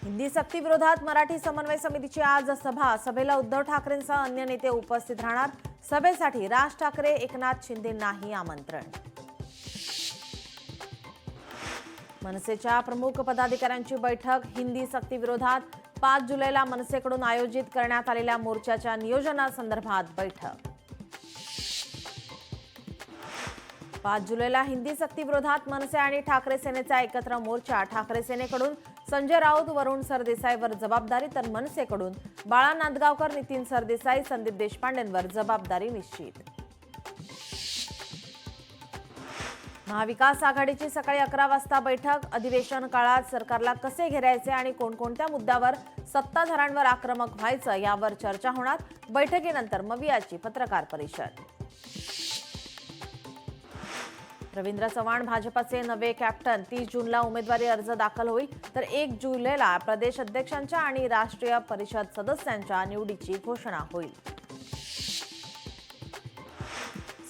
हिंदी सक्ती विरोधात मराठी समन्वय समितीची आज सभा। सभेला उद्धव ठाकरेंसह अन्य नेते उपस्थित राहणार। सभेसाठी राज ठाकरे, एकनाथ शिंदेंनाही आमंत्रण। मनसेच्या प्रमुख पदाधिकाऱ्यांची बैठक। हिंदी सक्ती विरोधात 5 जुलैला मनसेकडून आयोजित करण्यात आलेल्या मोर्चाच्या नियोजनासंदर्भात बैठक। 5 जुलैला हिंदी सक्ती विरोधात मनसे आणि ठाकरे सेनेचा एकत्र मोर्चा। ठाकरे सेनेकडून संजय राऊत, वरुण सरदेसाईवर जबाबदारी, तर मनसेकडून बाळा नांदगावकर, नितीन सरदेसाई, संदीप देशपांडेंवर जबाबदारी निश्चित। महाविकास आघाडीची सकाळी 11 वाजता बैठक। अधिवेशन काळात सरकारला कसे घेरायचे आणि कोणकोणत्या मुद्द्यावर सत्ताधाऱ्यांवर आक्रमक व्हायचं यावर चर्चा होणार। बैठकीनंतर मवियाची पत्रकार परिषद। रवींद्र चव्हाण भाजपचे नवे कॅप्टन। 30 जूनला उमेदवारी अर्ज दाखल होईल, तर 1 जुलैला प्रदेश अध्यक्षांच्या आणि राष्ट्रीय परिषद सदस्यांच्या निवडीची घोषणा होईल।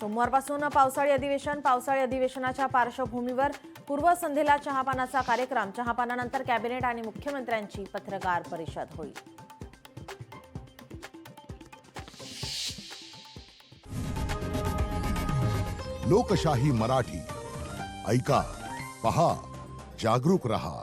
सोमवारपासून पावसाळी अधिवेशन। पावसाळी अधिवेशनाच्या पार्श्वभूमीवर पूर्वसंध्येला चहापानाचा कार्यक्रम। चहापानानंतर कॅबिनेट आणि मुख्यमंत्र्यांची पत्रकार परिषद होईल। लोकशाही मराठी ऐका, पहा, जागरूक रहा।